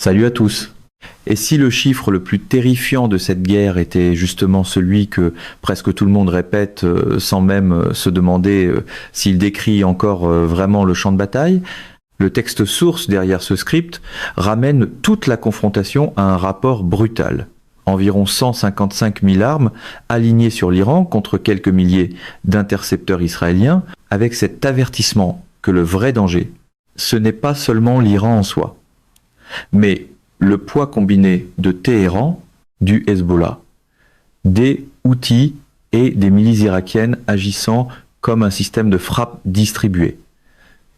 Salut à tous. Et si le chiffre le plus terrifiant de cette guerre était justement celui que presque tout le monde répète sans même se demander s'il décrit encore vraiment le champ de bataille, le texte source derrière ce script ramène toute la confrontation à un rapport brutal. Environ 155 000 armes alignées sur l'Iran contre quelques milliers d'intercepteurs israéliens, avec cet avertissement que le vrai danger, ce n'est pas seulement l'Iran en soi, mais le poids combiné de Téhéran, du Hezbollah, des Houthis et des milices irakiennes agissant comme un système de frappe distribué.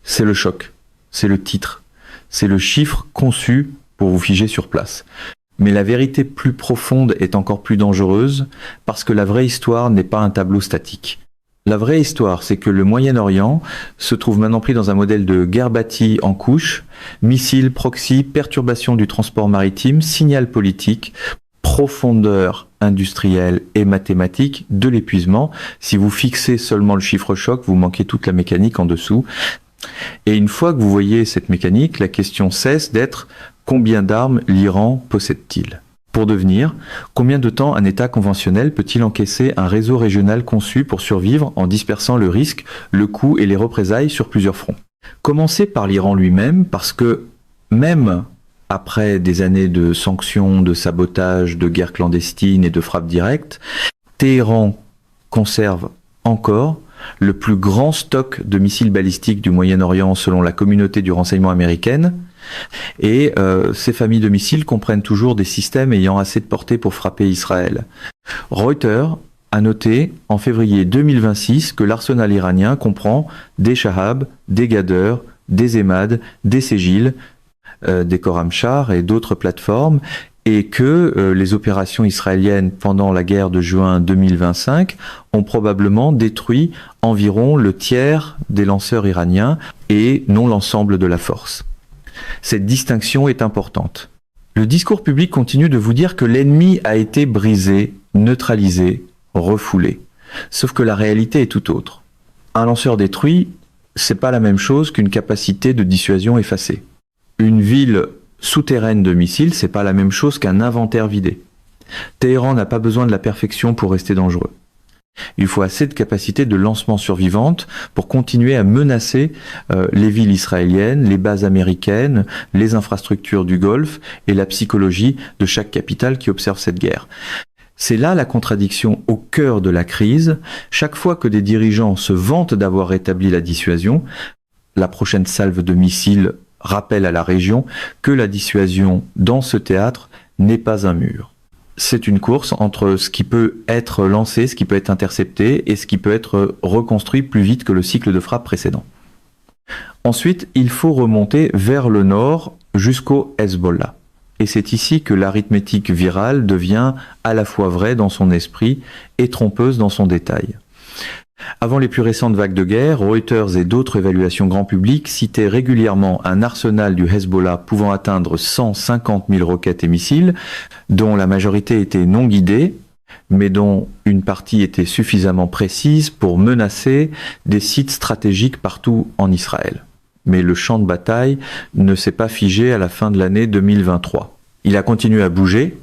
C'est le choc, c'est le titre, c'est le chiffre conçu pour vous figer sur place. Mais la vérité plus profonde est encore plus dangereuse parce que la vraie histoire n'est pas un tableau statique. La vraie histoire, c'est que le Moyen-Orient se trouve maintenant pris dans un modèle de guerre bâtie en couches, missiles, proxy, perturbation du transport maritime, signal politique, profondeur industrielle et mathématique de l'épuisement. Si vous fixez seulement le chiffre choc, vous manquez toute la mécanique en dessous. Et une fois que vous voyez cette mécanique, la question cesse d'être combien d'armes l'Iran possède-t-il ? Pour devenir, combien de temps un État conventionnel peut-il encaisser un réseau régional conçu pour survivre en dispersant le risque, le coût et les représailles sur plusieurs fronts ? Commencer par l'Iran lui-même, parce que même après des années de sanctions, de sabotage, de guerres clandestines et de frappes directes, Téhéran conserve encore le plus grand stock de missiles balistiques du Moyen-Orient selon la communauté du renseignement américaine. Et ces familles de missiles comprennent toujours des systèmes ayant assez de portée pour frapper Israël. Reuters a noté en février 2026 que l'arsenal iranien comprend des Shahab, des Ghadr, des Emad, des Segil, des Khorramshahr et d'autres plateformes, et que les opérations israéliennes pendant la guerre de juin 2025 ont probablement détruit environ le tiers des lanceurs iraniens et non l'ensemble de la force. Cette distinction est importante. Le discours public continue de vous dire que l'ennemi a été brisé, neutralisé, refoulé. Sauf que la réalité est tout autre. Un lanceur détruit, c'est pas la même chose qu'une capacité de dissuasion effacée. Une ville souterraine de missiles, c'est pas la même chose qu'un inventaire vidé. Téhéran n'a pas besoin de la perfection pour rester dangereux. Il faut assez de capacité de lancement survivante pour continuer à menacer les villes israéliennes, les bases américaines, les infrastructures du Golfe et la psychologie de chaque capitale qui observe cette guerre. C'est là la contradiction au cœur de la crise. Chaque fois que des dirigeants se vantent d'avoir rétabli la dissuasion, la prochaine salve de missiles rappelle à la région que la dissuasion dans ce théâtre n'est pas un mur. C'est une course entre ce qui peut être lancé, ce qui peut être intercepté et ce qui peut être reconstruit plus vite que le cycle de frappe précédent. Ensuite, il faut remonter vers le nord jusqu'au Hezbollah. Et c'est ici que l'arithmétique virale devient à la fois vraie dans son esprit et trompeuse dans son détail. Avant les plus récentes vagues de guerre, Reuters et d'autres évaluations grand public citaient régulièrement un arsenal du Hezbollah pouvant atteindre 150 000 roquettes et missiles, dont la majorité était non guidée, mais dont une partie était suffisamment précise pour menacer des sites stratégiques partout en Israël. Mais le champ de bataille ne s'est pas figé à la fin de l'année 2023. Il a continué à bouger.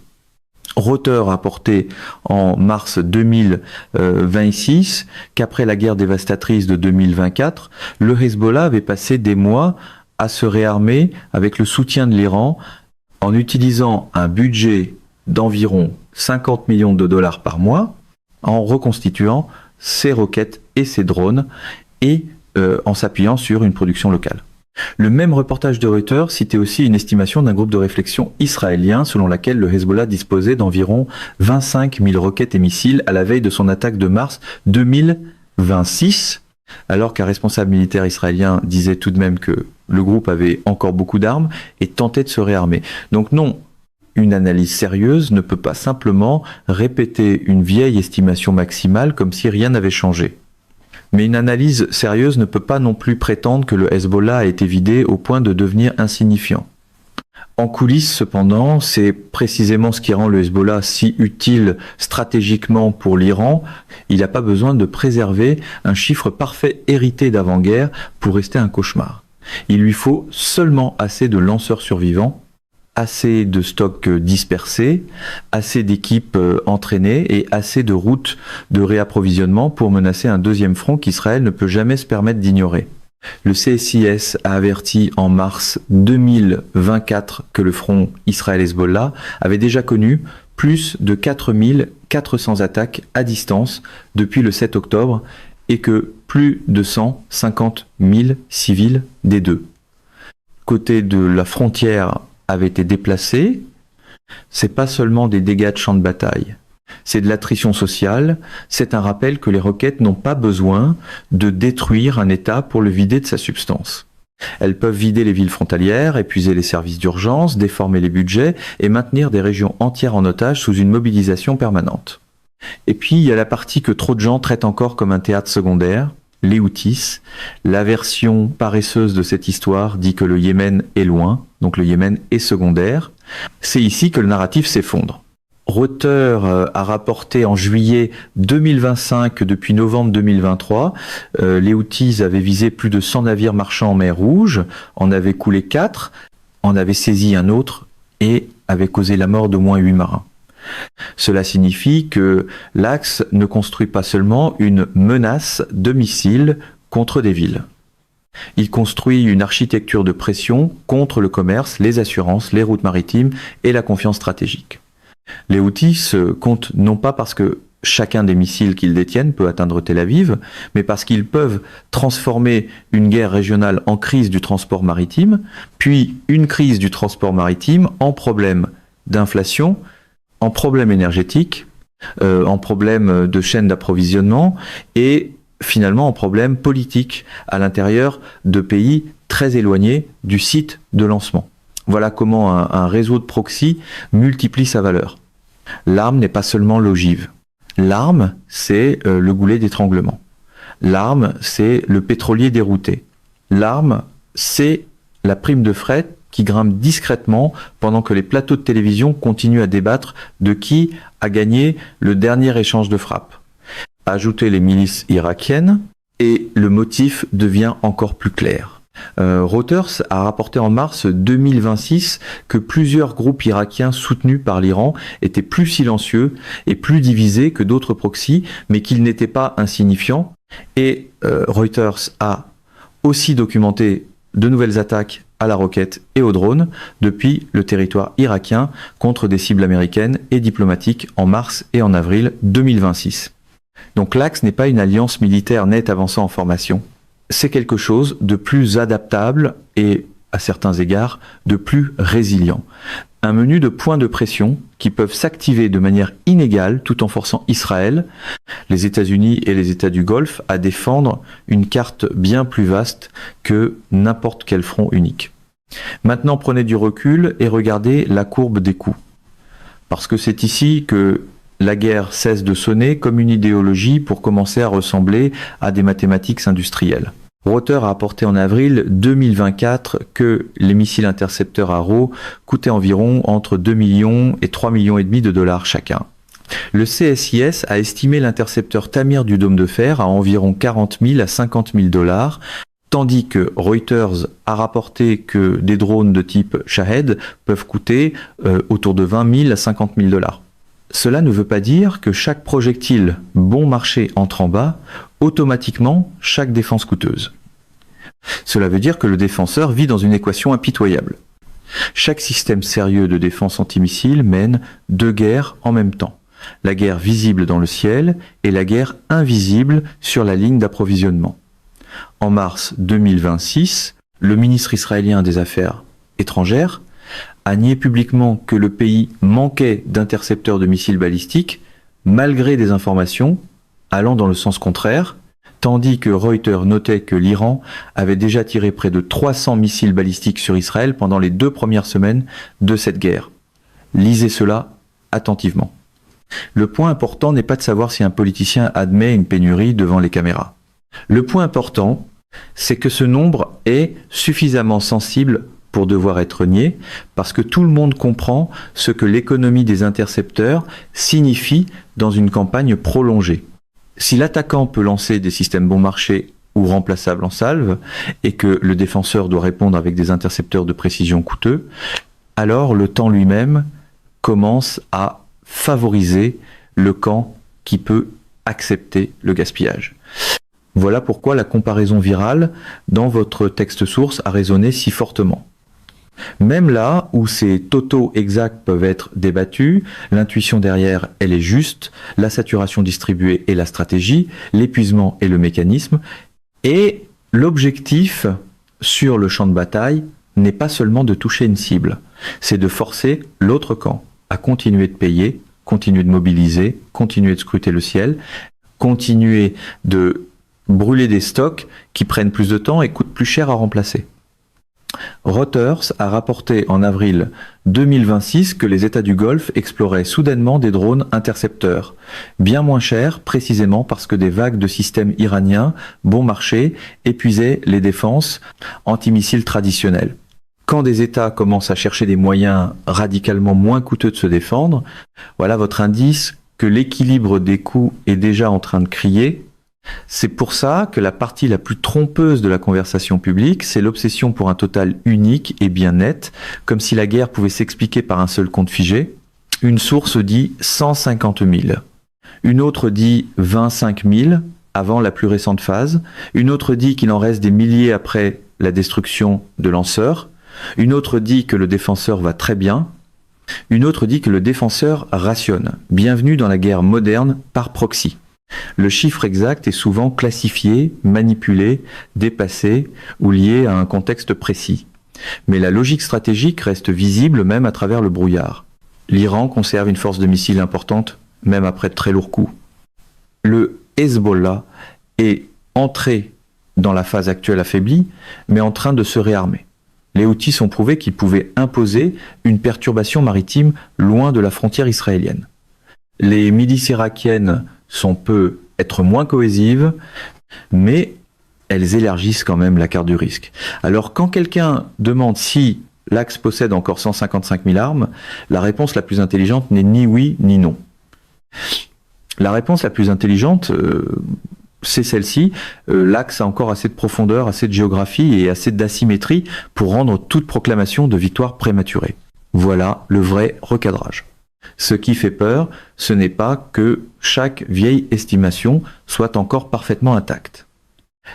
Reuters a rapporté en mars 2026 qu'après la guerre dévastatrice de 2024, le Hezbollah avait passé des mois à se réarmer avec le soutien de l'Iran en utilisant un budget d'environ 50 millions de dollars par mois en reconstituant ses roquettes et ses drones et en s'appuyant sur une production locale. Le même reportage de Reuters citait aussi une estimation d'un groupe de réflexion israélien selon laquelle le Hezbollah disposait d'environ 25 000 roquettes et missiles à la veille de son attaque de mars 2026, alors qu'un responsable militaire israélien disait tout de même que le groupe avait encore beaucoup d'armes et tentait de se réarmer. Donc non, une analyse sérieuse ne peut pas simplement répéter une vieille estimation maximale comme si rien n'avait changé. Mais une analyse sérieuse ne peut pas non plus prétendre que le Hezbollah a été vidé au point de devenir insignifiant. En coulisses, cependant, c'est précisément ce qui rend le Hezbollah si utile stratégiquement pour l'Iran. Il n'a pas besoin de préserver un chiffre parfait hérité d'avant-guerre pour rester un cauchemar. Il lui faut seulement assez de lanceurs survivants, assez de stocks dispersés, assez d'équipes entraînées et assez de routes de réapprovisionnement pour menacer un deuxième front qu'Israël ne peut jamais se permettre d'ignorer. Le CSIS a averti en mars 2024 que le front Israël-Hezbollah avait déjà connu plus de 4400 attaques à distance depuis le 7 octobre et que plus de 150 000 civils des deux côtés de la frontière avaient été déplacés. C'est pas seulement des dégâts de champ de bataille, c'est de l'attrition sociale, c'est un rappel que les roquettes n'ont pas besoin de détruire un État pour le vider de sa substance. Elles peuvent vider les villes frontalières, épuiser les services d'urgence, déformer les budgets et maintenir des régions entières en otage sous une mobilisation permanente. Et puis il y a la partie que trop de gens traitent encore comme un théâtre secondaire, les Houthis. La version paresseuse de cette histoire dit que le Yémen est loin, donc le Yémen est secondaire. C'est ici que le narratif s'effondre. Reuters a rapporté en juillet 2025 que depuis novembre 2023, les Houthis avaient visé plus de 100 navires marchands en mer Rouge, en avaient coulé 4, en avaient saisi un autre et avaient causé la mort d'au moins 8 marins. Cela signifie que l'Axe ne construit pas seulement une menace de missiles contre des villes. Il construit une architecture de pression contre le commerce, les assurances, les routes maritimes et la confiance stratégique. Les Houthis se comptent non pas parce que chacun des missiles qu'ils détiennent peut atteindre Tel Aviv, mais parce qu'ils peuvent transformer une guerre régionale en crise du transport maritime, puis une crise du transport maritime en problème d'inflation, en problème énergétique, en problème de chaîne d'approvisionnement et finalement en problème politique à l'intérieur de pays très éloignés du site de lancement. Voilà comment un réseau de proxy multiplie sa valeur. L'arme n'est pas seulement l'ogive. L'arme, c'est le goulet d'étranglement. L'arme, c'est le pétrolier dérouté. L'arme, c'est la prime de fret qui grimpe discrètement pendant que les plateaux de télévision continuent à débattre de qui a gagné le dernier échange de frappes. Ajoutez les milices irakiennes et le motif devient encore plus clair. Reuters a rapporté en mars 2026 que plusieurs groupes irakiens soutenus par l'Iran étaient plus silencieux et plus divisés que d'autres proxys, mais qu'ils n'étaient pas insignifiants. Et Reuters a aussi documenté de nouvelles attaques à la roquette et aux drones depuis le territoire irakien contre des cibles américaines et diplomatiques en mars et en avril 2026. Donc l'Axe n'est pas une alliance militaire nette avançant en formation. C'est quelque chose de plus adaptable et, à certains égards, de plus résilient. Un menu de points de pression qui peuvent s'activer de manière inégale tout en forçant Israël, les États-Unis et les États du Golfe à défendre une carte bien plus vaste que n'importe quel front unique. Maintenant, prenez du recul et regardez la courbe des coûts. Parce que c'est ici que la guerre cesse de sonner comme une idéologie pour commencer à ressembler à des mathématiques industrielles. Reuters a rapporté en avril 2024 que les missiles intercepteurs Arrow coûtaient environ entre 2 millions et 3 millions et demi de dollars chacun. Le CSIS a estimé l'intercepteur Tamir du Dôme de Fer à environ 40 000 à 50 000 dollars, tandis que Reuters a rapporté que des drones de type Shahed peuvent coûter autour de 20 000 à 50 000 dollars. Cela ne veut pas dire que chaque projectile bon marché entre en bas, automatiquement chaque défense coûteuse. Cela veut dire que le défenseur vit dans une équation impitoyable. Chaque système sérieux de défense antimissile mène deux guerres en même temps. La guerre visible dans le ciel et la guerre invisible sur la ligne d'approvisionnement. En mars 2026, le ministre israélien des Affaires étrangères a nié publiquement que le pays manquait d'intercepteurs de missiles balistiques, malgré des informations allant dans le sens contraire, tandis que Reuters notait que l'Iran avait déjà tiré près de 300 missiles balistiques sur Israël pendant les 2 premières semaines de cette guerre. Lisez cela attentivement. Le point important n'est pas de savoir si un politicien admet une pénurie devant les caméras. Le point important, c'est que ce nombre est suffisamment sensible pour devoir être nié, parce que tout le monde comprend ce que l'économie des intercepteurs signifie dans une campagne prolongée. Si l'attaquant peut lancer des systèmes bon marché ou remplaçables en salve, et que le défenseur doit répondre avec des intercepteurs de précision coûteux, alors le temps lui-même commence à favoriser le camp qui peut accepter le gaspillage. Voilà pourquoi la comparaison virale dans votre texte source a résonné si fortement. Même là où ces totaux exacts peuvent être débattus, l'intuition derrière, elle est juste, la saturation distribuée est la stratégie, l'épuisement est le mécanisme, et l'objectif sur le champ de bataille n'est pas seulement de toucher une cible, c'est de forcer l'autre camp à continuer de payer, continuer de mobiliser, continuer de scruter le ciel, continuer de brûler des stocks qui prennent plus de temps et coûtent plus cher à remplacer. Reuters a rapporté en avril 2026 que les États du Golfe exploraient soudainement des drones intercepteurs, bien moins chers précisément parce que des vagues de systèmes iraniens bon marché épuisaient les défenses antimissiles traditionnelles. Quand des États commencent à chercher des moyens radicalement moins coûteux de se défendre, voilà votre indice que l'équilibre des coûts est déjà en train de crier. C'est pour ça que la partie la plus trompeuse de la conversation publique, c'est l'obsession pour un total unique et bien net, comme si la guerre pouvait s'expliquer par un seul compte figé. Une source dit 150 000, une autre dit 25 000 avant la plus récente phase, une autre dit qu'il en reste des milliers après la destruction de lanceurs, une autre dit que le défenseur va très bien, une autre dit que le défenseur rationne. Bienvenue dans la guerre moderne par proxy. Le chiffre exact est souvent classifié, manipulé, dépassé ou lié à un contexte précis. Mais la logique stratégique reste visible même à travers le brouillard. L'Iran conserve une force de missiles importante, même après de très lourds coups. Le Hezbollah est entré dans la phase actuelle affaiblie, mais en train de se réarmer. Les Houthis ont prouvé qu'ils pouvaient imposer une perturbation maritime loin de la frontière israélienne. Les milices irakiennes peut être moins cohésives, mais elles élargissent quand même la carte du risque. Alors quand quelqu'un demande si l'Axe possède encore 155 000 armes, la réponse la plus intelligente n'est ni oui ni non. La réponse la plus intelligente, c'est celle-ci. L'Axe a encore assez de profondeur, assez de géographie et assez d'asymétrie pour rendre toute proclamation de victoire prématurée. Voilà le vrai recadrage. Ce qui fait peur, ce n'est pas que chaque vieille estimation soit encore parfaitement intacte.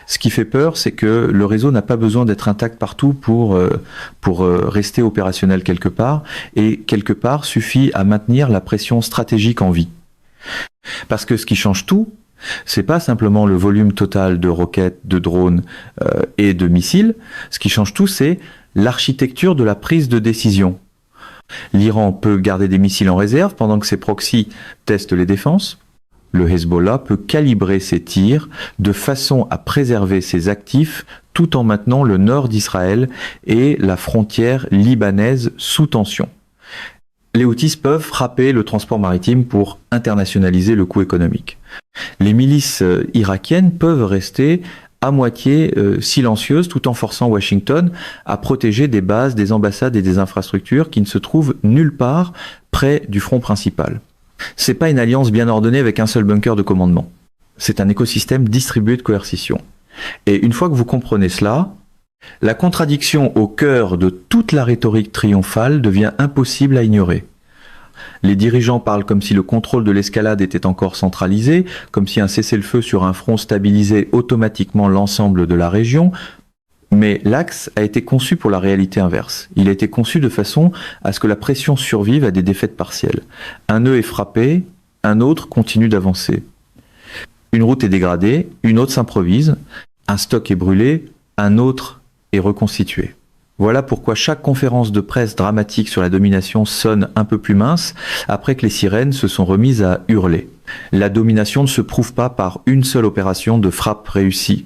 Ce qui fait peur, c'est que le réseau n'a pas besoin d'être intact partout pour rester opérationnel quelque part, et quelque part suffit à maintenir la pression stratégique en vie. Parce que ce qui change tout, c'est pas simplement le volume total de roquettes, de drones et de missiles. Ce qui change tout, c'est l'architecture de la prise de décision. L'Iran peut garder des missiles en réserve pendant que ses proxys testent les défenses. Le Hezbollah peut calibrer ses tirs de façon à préserver ses actifs tout en maintenant le nord d'Israël et la frontière libanaise sous tension. Les Houthis peuvent frapper le transport maritime pour internationaliser le coût économique. Les milices irakiennes peuvent rester à moitié silencieuses tout en forçant Washington à protéger des bases, des ambassades et des infrastructures qui ne se trouvent nulle part près du front principal. C'est pas une alliance bien ordonnée avec un seul bunker de commandement. C'est un écosystème distribué de coercition. Et une fois que vous comprenez cela, la contradiction au cœur de toute la rhétorique triomphale devient impossible à ignorer. Les dirigeants parlent comme si le contrôle de l'escalade était encore centralisé, comme si un cessez-le-feu sur un front stabilisait automatiquement l'ensemble de la région, mais l'Axe a été conçu pour la réalité inverse. Il a été conçu de façon à ce que la pression survive à des défaites partielles. Un nœud est frappé, un autre continue d'avancer. Une route est dégradée, une autre s'improvise, un stock est brûlé, un autre est reconstitué. Voilà pourquoi chaque conférence de presse dramatique sur la domination sonne un peu plus mince après que les sirènes se sont remises à hurler. La domination ne se prouve pas par une seule opération de frappe réussie.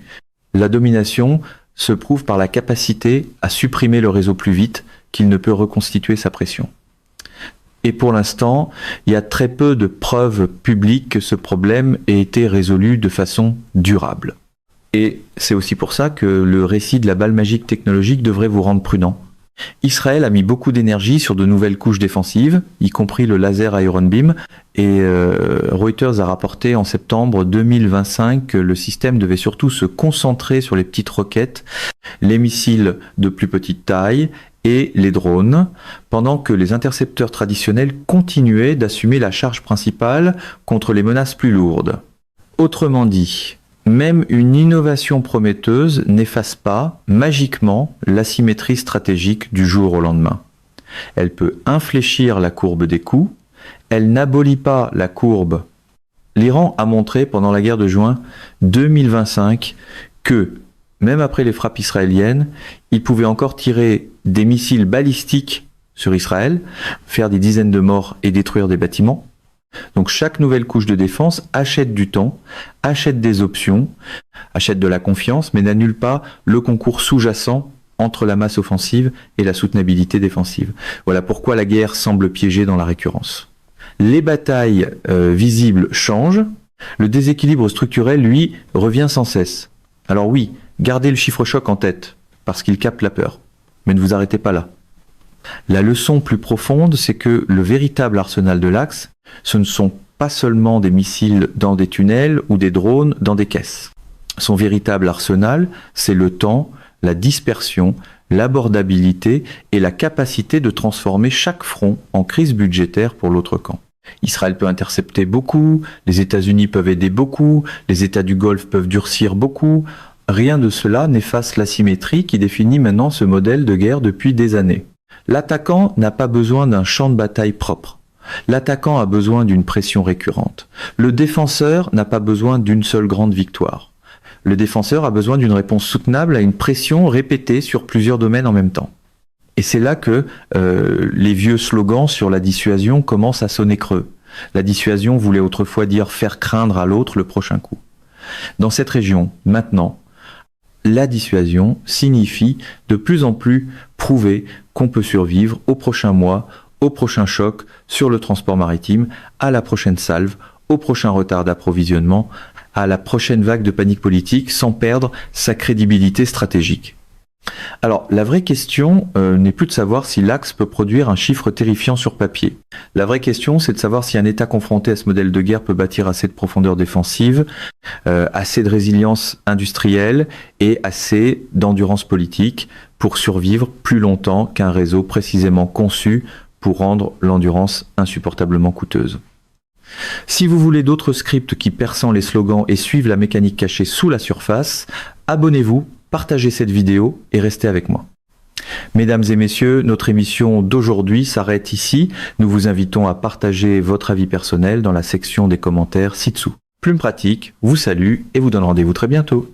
La domination se prouve par la capacité à supprimer le réseau plus vite qu'il ne peut reconstituer sa pression. Et pour l'instant, il y a très peu de preuves publiques que ce problème ait été résolu de façon durable. Et c'est aussi pour ça que le récit de la balle magique technologique devrait vous rendre prudent. Israël a mis beaucoup d'énergie sur de nouvelles couches défensives, y compris le laser Iron Beam, et Reuters a rapporté en septembre 2025 que le système devait surtout se concentrer sur les petites roquettes, les missiles de plus petite taille et les drones, pendant que les intercepteurs traditionnels continuaient d'assumer la charge principale contre les menaces plus lourdes. Autrement dit, même une innovation prometteuse n'efface pas, magiquement, l'asymétrie stratégique du jour au lendemain. Elle peut infléchir la courbe des coûts, elle n'abolit pas la courbe. L'Iran a montré pendant la guerre de juin 2025 que, même après les frappes israéliennes, il pouvait encore tirer des missiles balistiques sur Israël, faire des dizaines de morts et détruire des bâtiments. Donc chaque nouvelle couche de défense achète du temps, achète des options, achète de la confiance, mais n'annule pas le concours sous-jacent entre la masse offensive et la soutenabilité défensive. Voilà pourquoi la guerre semble piégée dans la récurrence. Les batailles visibles changent, le déséquilibre structurel, lui, revient sans cesse. Alors oui, gardez le chiffre choc en tête, parce qu'il capte la peur. Mais ne vous arrêtez pas là. La leçon plus profonde, c'est que le véritable arsenal de l'Axe, ce ne sont pas seulement des missiles dans des tunnels ou des drones dans des caisses. Son véritable arsenal, c'est le temps, la dispersion, l'abordabilité et la capacité de transformer chaque front en crise budgétaire pour l'autre camp. Israël peut intercepter beaucoup, les États-Unis peuvent aider beaucoup, les États du Golfe peuvent durcir beaucoup. Rien de cela n'efface l'asymétrie qui définit maintenant ce modèle de guerre depuis des années. L'attaquant n'a pas besoin d'un champ de bataille propre. L'attaquant a besoin d'une pression récurrente. Le défenseur n'a pas besoin d'une seule grande victoire. Le défenseur a besoin d'une réponse soutenable à une pression répétée sur plusieurs domaines en même temps. Et c'est là que les vieux slogans sur la dissuasion commencent à sonner creux. La dissuasion voulait autrefois dire faire craindre à l'autre le prochain coup. Dans cette région, maintenant, la dissuasion signifie de plus en plus prouver qu'on peut survivre au prochain mois, au prochain choc sur le transport maritime, à la prochaine salve, au prochain retard d'approvisionnement, à la prochaine vague de panique politique sans perdre sa crédibilité stratégique. Alors, la vraie question n'est plus de savoir si l'Axe peut produire un chiffre terrifiant sur papier. La vraie question, c'est de savoir si un État confronté à ce modèle de guerre peut bâtir assez de profondeur défensive, assez de résilience industrielle et assez d'endurance politique pour survivre plus longtemps qu'un réseau précisément conçu pour rendre l'endurance insupportablement coûteuse. Si vous voulez d'autres scripts qui perçant les slogans et suivent la mécanique cachée sous la surface, abonnez-vous, partagez cette vidéo et restez avec moi. Mesdames et messieurs, notre émission d'aujourd'hui s'arrête ici. Nous vous invitons à partager votre avis personnel dans la section des commentaires ci-dessous. Plume Pratique vous salue et vous donne rendez-vous très bientôt.